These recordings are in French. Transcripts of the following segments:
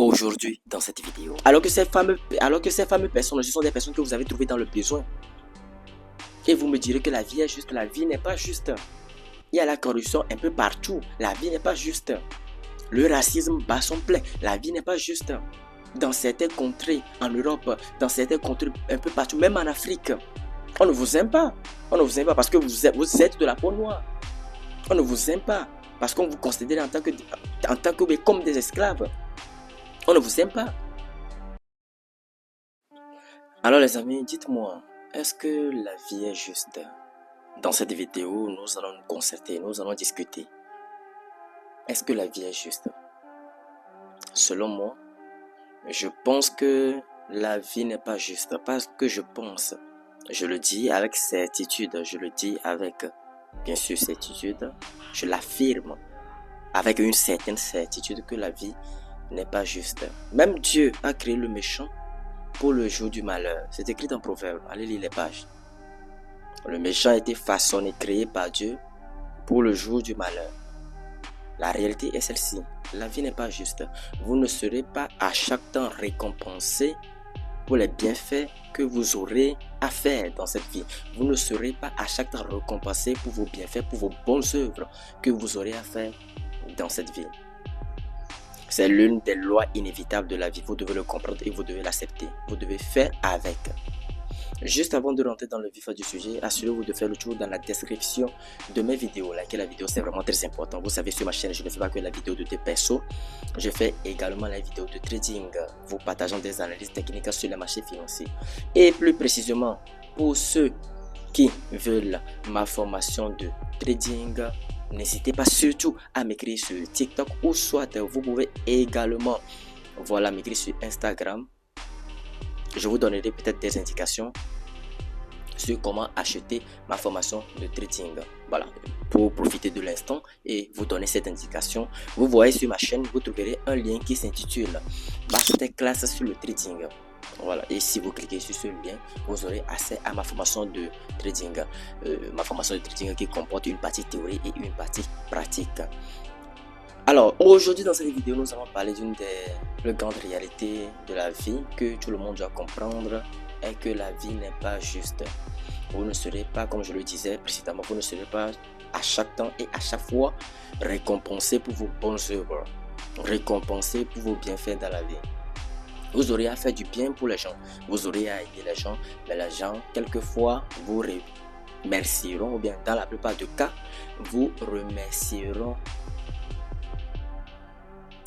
aujourd'hui dans cette vidéo. Alors que ces fameuses personnes, ce sont des personnes que vous avez trouvées dans le besoin. Et vous me direz que la vie est juste. La vie n'est pas juste. Il y a la corruption un peu partout. La vie n'est pas juste. Le racisme bat son plein. La vie n'est pas juste. Dans certaines contrées, en Europe, dans certaines contrées un peu partout, même en Afrique, on ne vous aime pas. On ne vous aime pas parce que vous êtes de la peau noire. On ne vous aime pas parce qu'on vous considère en tant que comme des esclaves. On ne vous aime pas. Alors les amis, dites-moi, est-ce que la vie est juste? Dans cette vidéo, nous allons nous concerter, nous allons discuter. Est-ce que la vie est juste? Selon moi, je pense que la vie n'est pas juste. Parce que je pense, je le dis avec certitude, je le dis avec, bien sûr, certitude, je l'affirme avec une certaine certitude que la vie n'est pas juste. Même Dieu a créé le méchant pour le jour du malheur. C'est écrit dans Proverbe. Allez lire les pages. Le méchant a été façonné, créé par Dieu pour le jour du malheur. La réalité est celle-ci. La vie n'est pas juste. Vous ne serez pas à chaque temps récompensé pour les bienfaits que vous aurez à faire dans cette vie. Vous ne serez pas à chaque temps récompensé pour vos bienfaits, pour vos bonnes œuvres que vous aurez à faire dans cette vie. C'est l'une des lois inévitables de la vie. Vous devez le comprendre et vous devez l'accepter. Vous devez faire avec. Juste avant de rentrer dans le vif du sujet, assurez-vous de faire le tour dans la description de mes vidéos. Likez la vidéo, c'est vraiment très important. Vous savez, sur ma chaîne, je ne fais pas que la vidéo de tes persos. Je fais également la vidéo de trading, vous partageant des analyses techniques sur les marchés financiers. Et plus précisément, pour ceux qui veulent ma formation de trading, n'hésitez pas surtout à m'écrire sur TikTok ou soit vous pouvez également m'écrire sur Instagram. Je vous donnerai peut-être des indications sur comment acheter ma formation de trading. Voilà, pour profiter de l'instant et vous donner cette indication, vous voyez sur ma chaîne, vous trouverez un lien qui s'intitule Masterclass sur le trading. Voilà, et si vous cliquez sur ce lien, vous aurez accès à ma formation de trading. Ma formation de trading qui comporte une partie théorie et une partie pratique. Alors, aujourd'hui dans cette vidéo, nous allons parler d'une des plus grandes réalités de la vie que tout le monde doit comprendre est que la vie n'est pas juste. Vous ne serez pas, comme je le disais précédemment, vous ne serez pas à chaque temps et à chaque fois récompensé pour vos bonnes œuvres, récompensé pour vos bienfaits dans la vie. Vous aurez à faire du bien pour les gens, vous aurez à aider les gens, mais les gens, quelquefois, vous remercieront, ou bien dans la plupart des cas, vous remercieront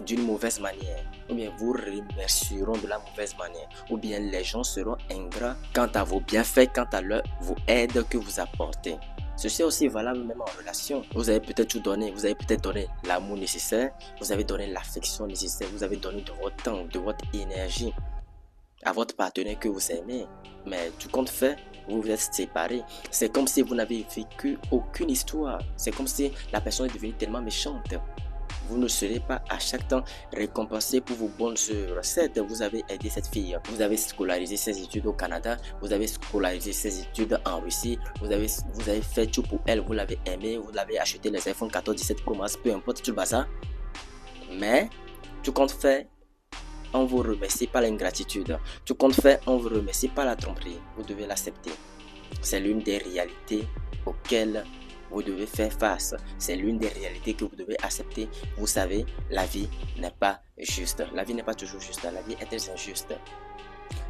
d'une mauvaise manière, ou bien vous remercieront de la mauvaise manière, ou bien les gens seront ingrats quant à vos bienfaits, quant à vos aides que vous apportez. Ceci est aussi valable même en relation. Vous avez peut-être tout donné, vous avez peut-être donné l'amour nécessaire, vous avez donné l'affection nécessaire, vous avez donné de votre temps, de votre énergie à votre partenaire que vous aimez, mais du compte fait, vous vous êtes séparés. C'est comme si vous n'avez vécu aucune histoire. C'est comme si la personne est devenue tellement méchante. Vous ne serez pas à chaque temps récompensé pour vos bonnes œuvres. Certes, vous avez aidé cette fille, vous avez scolarisé ses études au Canada, vous avez scolarisé ses études en Russie, vous avez fait tout pour elle, vous l'avez aimé, vous l'avez acheté les iPhone 14, 17 Pro Max, peu importe tout le bazar. Mais, tout compte fait, on vous remercie par l'ingratitude. Tout compte fait, on vous remercie par la tromperie. Vous devez l'accepter. C'est l'une des réalités auxquelles vous devez faire face. C'est l'une des réalités que vous devez accepter. Vous savez, la vie n'est pas juste. La vie n'est pas toujours juste. La vie est très injuste.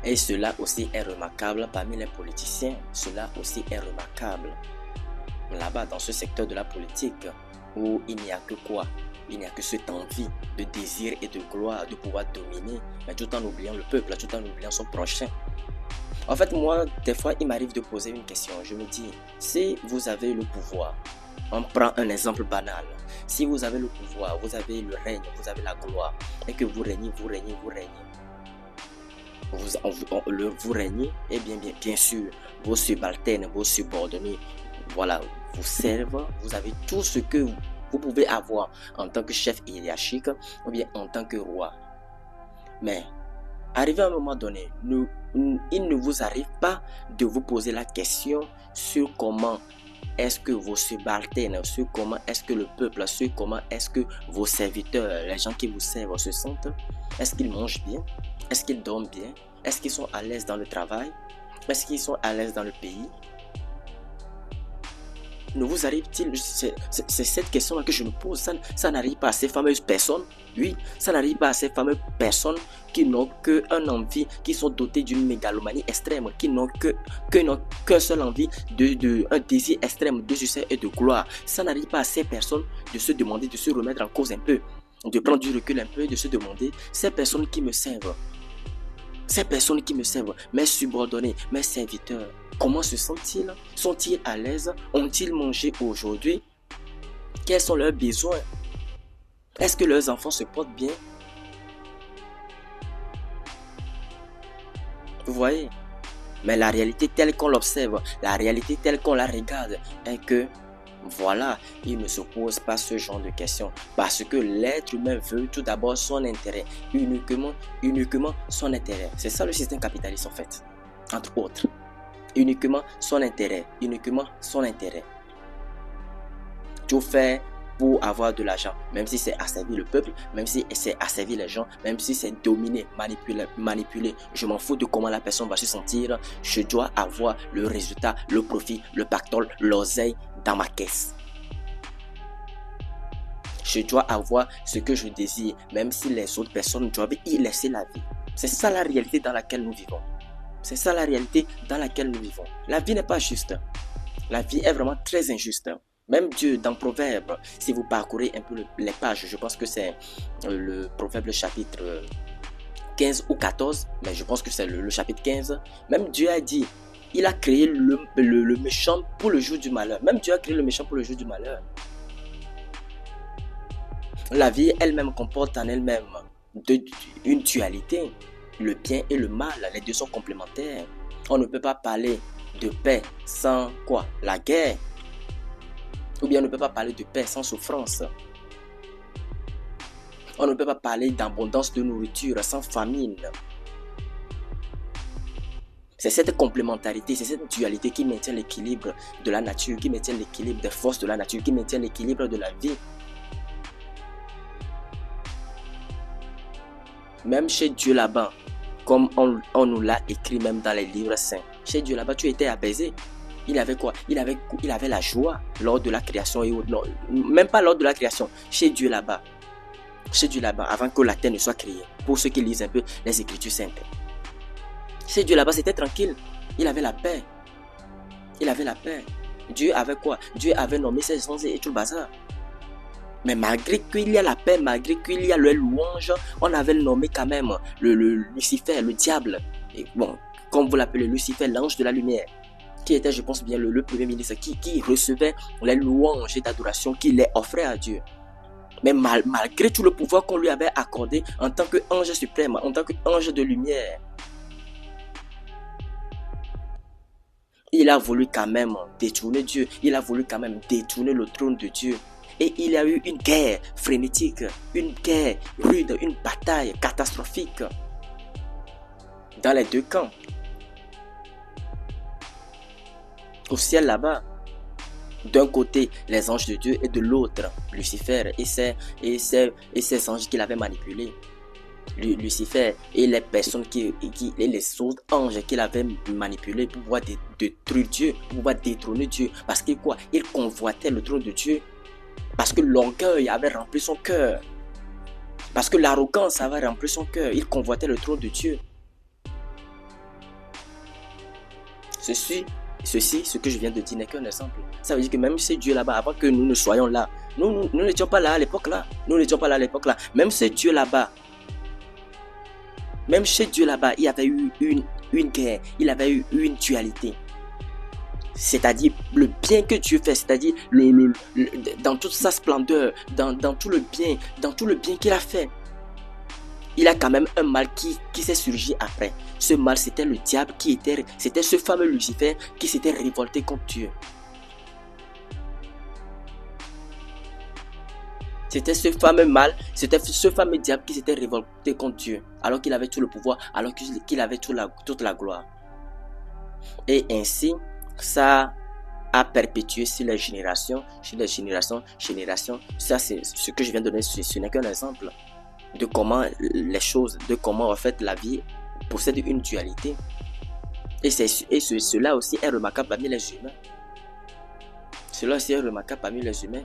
Et cela aussi est remarquable parmi les politiciens. Cela aussi est remarquable. Là-bas, dans ce secteur de la politique, où il n'y a que quoi? Il n'y a que cette envie de désir et de gloire, de pouvoir dominer, mais tout en oubliant le peuple, tout en oubliant son prochain. En fait, moi, des fois, il m'arrive de poser une question. Je me dis, si vous avez le pouvoir, on prend un exemple banal. Si vous avez le pouvoir, vous avez le règne, vous avez la gloire, et que vous régnez, vous régnez, et bien sûr, vos subalternes, vos subordonnés, voilà, vous servent, vous avez tout ce que vous pouvez avoir en tant que chef hiérarchique, ou bien en tant que roi. Mais, arrivé à un moment donné, il ne vous arrive pas de vous poser la question sur comment est-ce que vos subalternes, sur comment est-ce que le peuple, sur comment est-ce que vos serviteurs, les gens qui vous servent se sentent? Est-ce qu'ils mangent bien? Est-ce qu'ils dorment bien? Est-ce qu'ils sont à l'aise dans le travail? Est-ce qu'ils sont à l'aise dans le pays? Ne vous arrive-t-il, c'est cette question-là que je me pose, ça n'arrive pas à ces fameuses personnes, oui, ça n'arrive pas à ces fameuses personnes qui n'ont qu'un envie, qui sont dotées d'une mégalomanie extrême, qui n'ont qu'un seul envie, un désir extrême de succès et de gloire. Ça n'arrive pas à ces personnes de se demander, de se remettre en cause un peu, de prendre du recul un peu, de se demander, ces personnes qui me servent, mes subordonnés, mes serviteurs, comment se sentent-ils? Sont-ils à l'aise? Ont-ils mangé aujourd'hui? Quels sont leurs besoins? Est-ce que leurs enfants se portent bien? Vous voyez? Mais la réalité telle qu'on l'observe, la réalité telle qu'on la regarde, est que voilà, il ne se pose pas ce genre de questions parce que l'être humain veut tout d'abord son intérêt, uniquement son intérêt. C'est ça le système capitaliste en fait, entre autres. Uniquement son intérêt, Tout fait pour avoir de l'argent, même si c'est asservir le peuple, même si c'est asservir les gens, même si c'est dominer, manipuler. Je m'en fous de comment la personne va se sentir. Je dois avoir le résultat, le profit, le pactole, l'oseille dans ma caisse. Je dois avoir ce que je désire, même si les autres personnes doivent y laisser la vie. C'est ça la réalité dans laquelle nous vivons. C'est ça la réalité dans laquelle nous vivons. La vie n'est pas juste. La vie est vraiment très injuste. Même Dieu, dans Proverbe, si vous parcourez un peu les pages, je pense que c'est le Proverbe chapitre 15 ou 14, mais je pense que c'est le chapitre 15. Même Dieu a dit, il a créé le méchant pour le jour du malheur. Même Dieu a créé le méchant pour le jour du malheur. La vie elle-même comporte en elle-même une dualité. Le bien et le mal, les deux sont complémentaires. On ne peut pas parler de paix sans quoi? La guerre. Ou bien on ne peut pas parler de paix sans souffrance. On ne peut pas parler d'abondance de nourriture sans famine. C'est cette complémentarité, c'est cette dualité qui maintient l'équilibre de la nature, qui maintient l'équilibre des forces de la nature, qui maintient l'équilibre de la vie. Même chez Dieu là-bas, comme on nous l'a écrit même dans les livres saints, chez Dieu là-bas, tu étais apaisé. Il avait quoi? Il avait la joie lors de la création. Non, même pas lors de la création. Chez Dieu là-bas, avant que la terre ne soit créée. Pour ceux qui lisent un peu les Écritures saintes. Chez Dieu là-bas, c'était tranquille. Il avait la paix. Dieu avait quoi? Dieu avait nommé ses anges et tout le bazar. Mais malgré qu'il y a la paix, malgré qu'il y a le louange, on avait nommé quand même le Lucifer, le diable. Et bon, comme vous l'appelez, Lucifer, l'ange de la lumière, qui était, je pense bien, le premier ministre qui recevait les louanges et d'adoration qu'il les offrait à Dieu. Mais malgré tout le pouvoir qu'on lui avait accordé en tant qu'ange suprême, en tant qu'ange de lumière, il a voulu quand même détourner Dieu. Il a voulu quand même détourner le trône de Dieu. Et il y a eu une guerre frénétique, une guerre rude, une bataille catastrophique dans les deux camps. Au ciel là-bas, d'un côté les anges de Dieu et de l'autre Lucifer et ses anges qu'il avait manipulés. Lucifer et les personnes et les autres anges qu'il avait manipulés pour pouvoir détruire Dieu, pour pouvoir détrôner Dieu. Parce que quoi? Il convoitait le trône de Dieu. Parce que l'orgueil avait rempli son cœur. Parce que l'arrogance avait rempli son cœur. Il convoitait le trône de Dieu. Ceci, ce que je viens de dire n'est qu'un exemple. Ça veut dire que même si Dieu là-bas, avant que nous ne soyons là, nous n'étions pas là à l'époque là. Même si Dieu là-bas, il y avait eu une guerre, il y avait eu une dualité. C'est-à-dire le bien que Dieu fait, c'est-à-dire dans toute sa splendeur, dans tout le bien qu'il a fait. Il y a quand même un mal qui s'est surgi après. Ce mal, c'était le diable c'était ce fameux Lucifer qui s'était révolté contre Dieu. C'était ce fameux mal, c'était ce fameux diable qui s'était révolté contre Dieu, alors qu'il avait tout le pouvoir, alors qu'il avait toute la gloire. Et ainsi, ça à perpétuer sur les générations, générations. Ça, c'est ce que je viens de donner, ce n'est qu'un exemple de comment les choses, de comment en fait la vie possède une dualité. Et cela aussi est remarquable parmi les humains. Cela aussi est remarquable parmi les humains.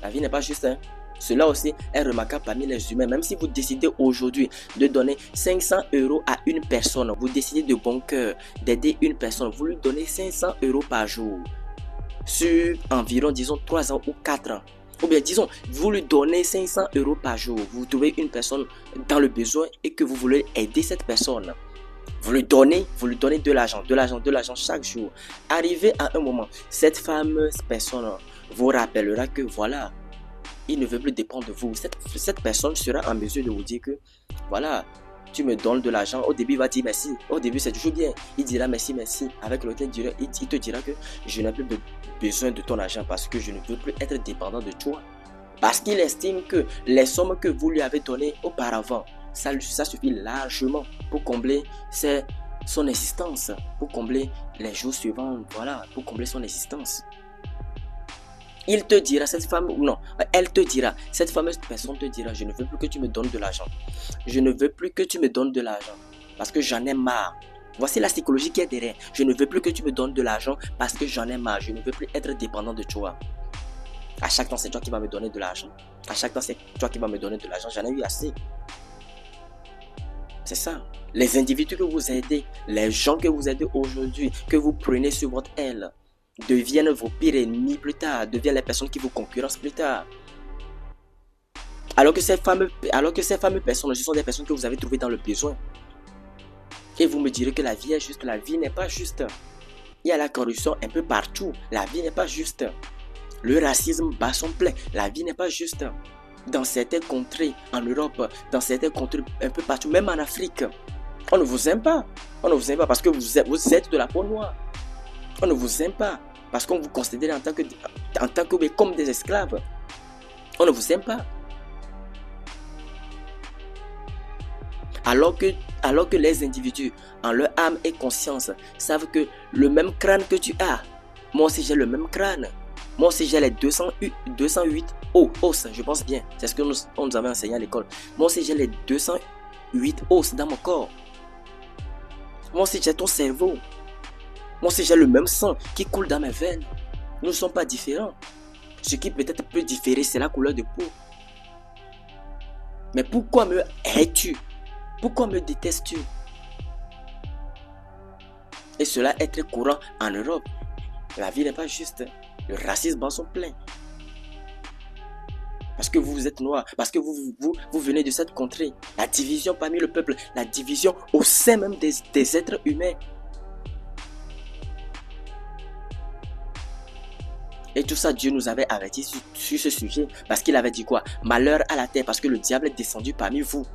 La vie n'est pas juste, hein. Cela aussi est remarquable parmi les humains. Même si vous décidez aujourd'hui de donner 500 € à une personne, vous décidez de bon cœur d'aider une personne, vous lui donnez 500 € par jour sur environ, disons, 3 ans ou 4 ans. Ou bien, disons, vous lui donnez 500 € par jour. Vous trouvez une personne dans le besoin et que vous voulez aider cette personne. Vous lui donnez de l'argent chaque jour. Arrivé à un moment, cette fameuse personne vous rappellera que voilà, il ne veut plus dépendre de vous. Cette personne sera en mesure de vous dire que voilà, tu me donnes de l'argent. Au début, il va dire merci. Au début, c'est toujours bien. Il dira merci. Avec le temps, il te dira que je n'ai plus besoin de ton argent parce que je ne veux plus être dépendant de toi. Parce qu'il estime que les sommes que vous lui avez données auparavant, ça suffit largement pour combler son existence, pour combler les jours suivants, voilà, pour combler son existence. Il te dira, elle te dira, cette fameuse personne te dira, je ne veux plus que tu me donnes de l'argent. Je ne veux plus que tu me donnes de l'argent parce que j'en ai marre. Voici la psychologie qui est derrière. Je ne veux plus que tu me donnes de l'argent parce que j'en ai marre. Je ne veux plus être dépendant de toi. À chaque temps, c'est toi qui vas me donner de l'argent. À chaque temps, c'est toi qui vas me donner de l'argent. J'en ai eu assez. C'est ça. Les individus que vous aidez, les gens que vous aidez aujourd'hui, que vous prenez sur votre aile, deviennent vos pires ennemis plus tard, deviennent les personnes qui vous concurrencent plus tard. Alors que ces fameuses personnes, ce sont des personnes que vous avez trouvées dans le besoin. Et vous me direz que la vie est juste. La vie n'est pas juste. Il y a la corruption un peu partout. La vie n'est pas juste. Le racisme bat son plein. La vie n'est pas juste. Dans certaines contrées, en Europe, dans certaines contrées un peu partout, même en Afrique, on ne vous aime pas. On ne vous aime pas parce que vous êtes de la peau noire. On ne vous aime pas parce qu'on vous considère en tant que comme des esclaves. On ne vous aime pas. Alors que les individus, en leur âme et conscience, savent que le même crâne que tu as, moi aussi j'ai le même crâne. Moi aussi j'ai les 208 os, je pense bien. C'est ce que on nous avait enseigné à l'école. Moi aussi j'ai les 208 os dans mon corps. Moi aussi j'ai ton cerveau. Moi aussi j'ai le même sang qui coule dans mes veines. Nous ne sommes pas différents. Ce qui peut-être peut différer, c'est la couleur de peau. Mais pourquoi me hais-tu? Pourquoi me détestes-tu? Et cela est très courant en Europe. La vie n'est pas juste. Le racisme en sont plein. Parce que vous êtes noir, parce que vous venez de cette contrée. La division parmi le peuple, la division au sein même des êtres humains. Et tout ça, Dieu nous avait averti sur ce sujet. Parce qu'il avait dit quoi? Malheur à la terre, parce que le diable est descendu parmi vous.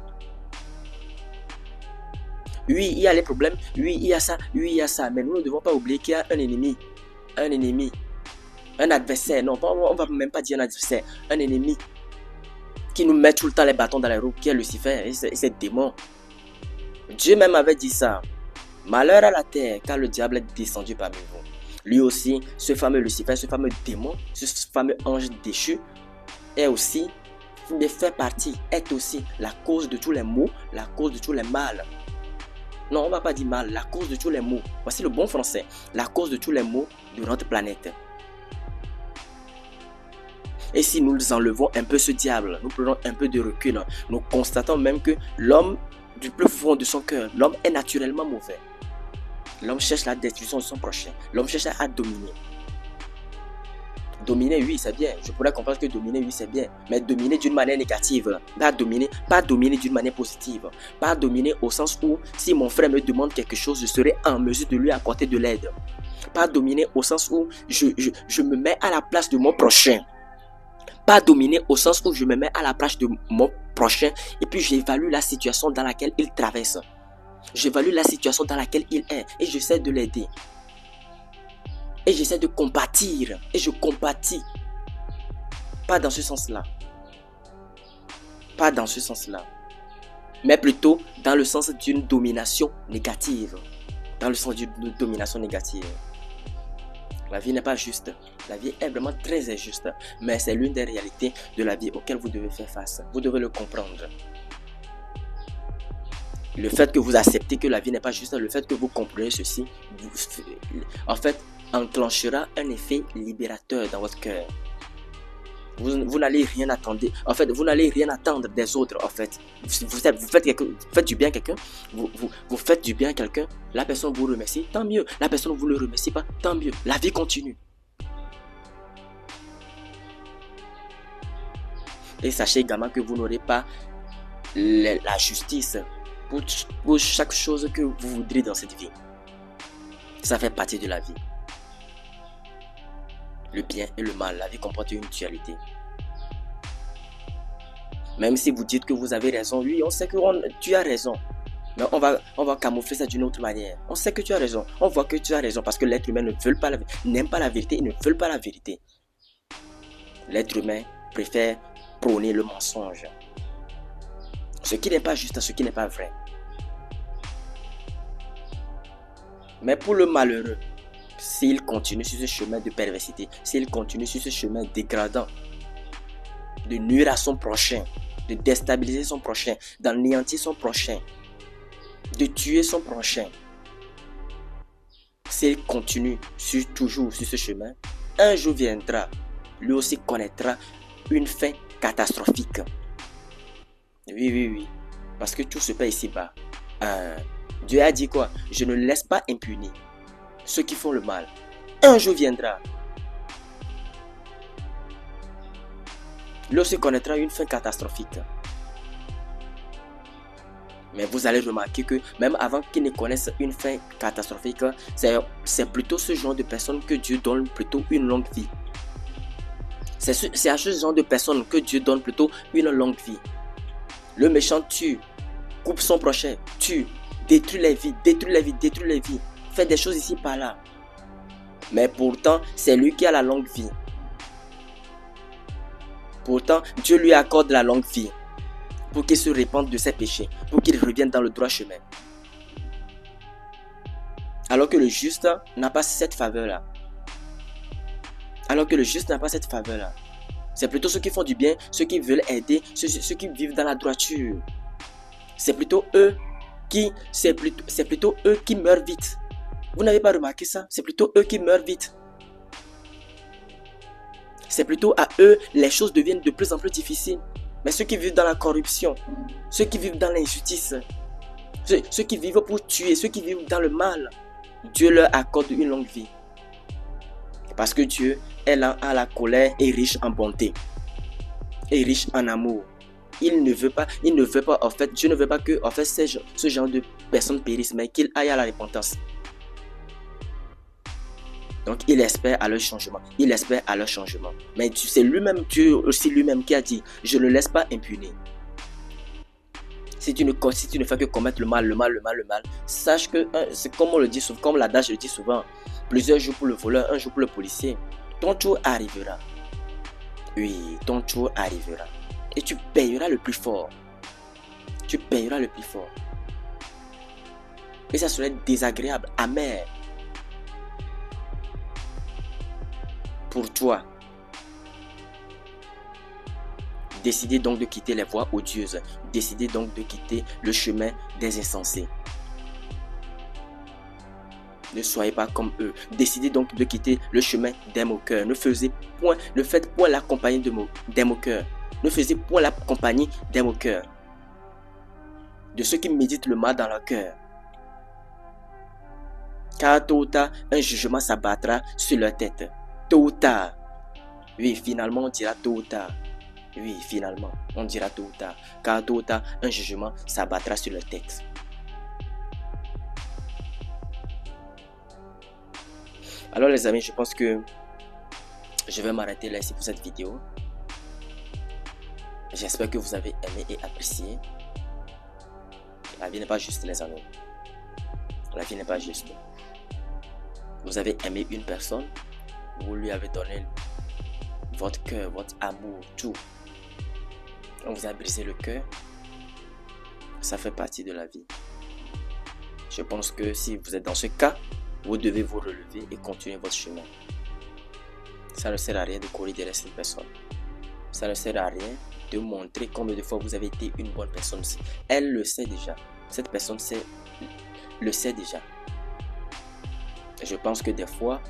Oui, il y a les problèmes. Oui, il y a ça. Oui, il y a ça. Mais nous ne devons pas oublier qu'il y a un ennemi. Un ennemi. Un adversaire. Non, on ne va même pas dire un adversaire. Un ennemi qui nous met tout le temps les bâtons dans les roues, qui est Lucifer et ses démons. Dieu même avait dit ça. Malheur à la terre, car le diable est descendu parmi vous. Lui aussi, ce fameux Lucifer, ce fameux démon, ce fameux ange déchu, est aussi la cause de tous les maux, la cause de tous les mâles. Non, on ne va pas dire mal, la cause de tous les maux. Voici le bon français. La cause de tous les maux de notre planète. Et si nous enlevons un peu ce diable, nous prenons un peu de recul, nous constatons même que l'homme, du plus profond de son cœur, l'homme est naturellement mauvais. L'homme cherche la destruction de son prochain. L'homme cherche à dominer. Dominer, oui, c'est bien. Je pourrais comprendre que dominer, oui, c'est bien. Mais dominer d'une manière négative. Pas dominer d'une manière positive. Pas dominer au sens où, si mon frère me demande quelque chose, je serai en mesure de lui apporter de l'aide. Pas dominer au sens où je me mets à la place de mon prochain. Pas dominer au sens où je me mets à la place de mon prochain et puis j'évalue la situation dans laquelle il traverse. J'évalue la situation dans laquelle il est et j'essaie de l'aider. Et j'essaie de compatir. Et je compatis. Pas dans ce sens-là. Pas dans ce sens-là. Mais plutôt dans le sens d'une domination négative. Dans le sens d'une domination négative. La vie n'est pas juste. La vie est vraiment très injuste. Mais c'est l'une des réalités de la vie auxquelles vous devez faire face. Vous devez le comprendre. Le fait que vous acceptez que la vie n'est pas juste, le fait que vous comprenez ceci, en fait, enclenchera un effet libérateur dans votre cœur. Vous n'allez rien attendre. En fait, vous n'allez rien attendre des autres. En fait, vous faites du bien à quelqu'un. Vous faites du bien à quelqu'un. La personne vous remercie, tant mieux. La personne ne vous le remercie pas, tant mieux. La vie continue. Et sachez également que vous n'aurez pas la justice pour chaque chose que vous voudrez dans cette vie. Ça fait partie de la vie. Le bien et le mal, la vie comporte une dualité. Même si vous dites que vous avez raison, oui, on sait que tu as raison. Mais on va camoufler ça d'une autre manière. On sait que tu as raison. On voit que tu as raison parce que l'être humain n'aime pas la vérité, il ne veut pas la vérité. L'être humain préfère prôner le mensonge. Ce qui n'est pas juste, ce qui n'est pas vrai. Mais pour le malheureux, s'il continue sur ce chemin de perversité, s'il continue sur ce chemin dégradant, de nuire à son prochain, de déstabiliser son prochain, d'anéantir son prochain, de tuer son prochain, s'il continue toujours sur ce chemin, un jour viendra, lui aussi connaîtra une fin catastrophique. Oui. Parce que tout se paie ici-bas. Dieu a dit quoi? Je ne laisse pas impunis ceux qui font le mal. Un jour viendra. Lui aussi connaîtra une fin catastrophique. Mais vous allez remarquer que même avant qu'ils ne connaissent une fin catastrophique, c'est plutôt ce genre de personnes que Dieu donne plutôt une longue vie. C'est à ce genre de personnes que Dieu donne plutôt une longue vie. Le méchant tue, coupe son prochain, tue, détruit les vies, fait des choses ici par là. Mais pourtant, c'est lui qui a la longue vie. Pourtant, Dieu lui accorde la longue vie pour qu'il se répande de ses péchés, pour qu'il revienne dans le droit chemin. Alors que le juste n'a pas cette faveur-là. C'est plutôt ceux qui font du bien, ceux qui veulent aider, ceux qui vivent dans la droiture. C'est plutôt eux qui meurent vite. Vous n'avez pas remarqué ça? C'est plutôt eux qui meurent vite. C'est plutôt à eux les choses deviennent de plus en plus difficiles. Mais ceux qui vivent dans la corruption, ceux qui vivent dans l'injustice, ceux qui vivent pour tuer, ceux qui vivent dans le mal, Dieu leur accorde une longue vie. Parce que Dieu est lent à la colère et riche en bonté. Et riche en amour. Il ne veut pas, en fait, Dieu ne veut pas que, en fait, ce genre de personnes périssent, mais qu'ils aillent à la repentance. Donc, il espère à leur changement. Mais c'est lui-même, Dieu aussi lui-même qui a dit, je ne laisse pas impuni. Si tu ne fais que commettre le mal, sache que, c'est comme on le dit souvent, comme l'adage le dit souvent, plusieurs jours pour le voleur, un jour pour le policier. Ton tour arrivera. Oui, ton tour arrivera. Et tu payeras le plus fort. Et ça serait désagréable, amer. Pour toi. Décidez donc de quitter les voies odieuses. Décidez donc de quitter le chemin des insensés. Ne soyez pas comme eux. Décidez donc de quitter le chemin des moqueurs. Ne faites point la compagnie des moqueurs. Ne faites point la compagnie des moqueurs. De ceux qui méditent le mal dans leur cœur. Car tôt ou tard, un jugement s'abattra sur leur tête. Tôt ou tard. Oui, finalement, on dira tôt ou tard. Oui, finalement, on dira tôt ou tard. Car tôt ou tard, un jugement s'abattra sur leur tête. Alors les amis, je pense que je vais m'arrêter là ici pour cette vidéo. J'espère que vous avez aimé et apprécié. La vie n'est pas juste, les amis. La vie n'est pas juste. Vous avez aimé une personne, vous lui avez donné votre cœur, votre amour, tout. On vous a brisé le cœur. Ça fait partie de la vie. Je pense que si vous êtes dans ce cas, vous devez vous relever et continuer votre chemin. Ça ne sert à rien de courir derrière cette personne. Ça ne sert à rien de montrer combien de fois vous avez été une bonne personne. Elle le sait déjà. Cette personne le sait déjà. Je pense que des fois,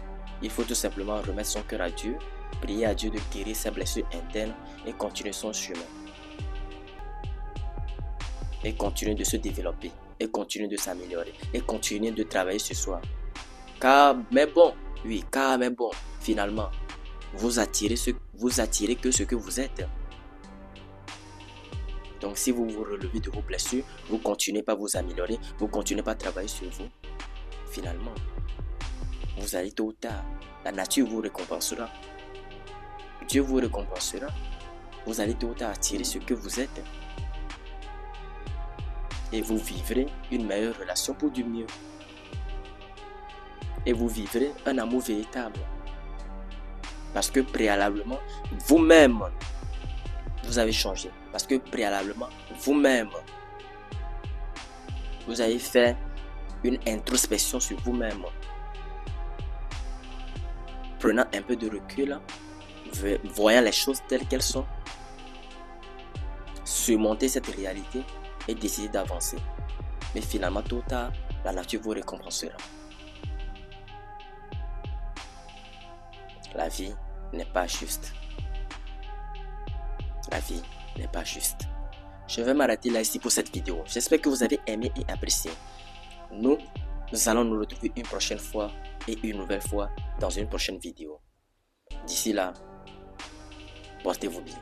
il faut tout simplement remettre son cœur à Dieu, prier à Dieu de guérir ses blessures internes et continuer son chemin. Et continuer de se développer, et continuer de s'améliorer, et continuer de travailler sur soi. Car, mais bon, finalement, vous attirez que ce que vous êtes. Donc si vous vous relevez de vos blessures, vous continuez pas à vous améliorer, vous continuez pas à travailler sur vous, finalement, vous allez tôt ou tard, la nature vous récompensera. Dieu vous récompensera. Vous allez tôt ou tard attirer ce que vous êtes. Et vous vivrez une meilleure relation pour du mieux. Et vous vivrez un amour véritable. Parce que préalablement, vous-même, vous avez changé. Parce que préalablement, vous-même, vous avez fait une introspection sur vous-même. Prenant un peu de recul, voyant les choses telles qu'elles sont, surmonter cette réalité et décider d'avancer. Mais finalement, tôt ou tard, la nature vous récompensera. La vie n'est pas juste. La vie n'est pas juste. Je vais m'arrêter là ici pour cette vidéo. J'espère que vous avez aimé et apprécié. Nous allons nous retrouver une prochaine fois et une nouvelle fois dans une prochaine vidéo. D'ici là, portez-vous bien.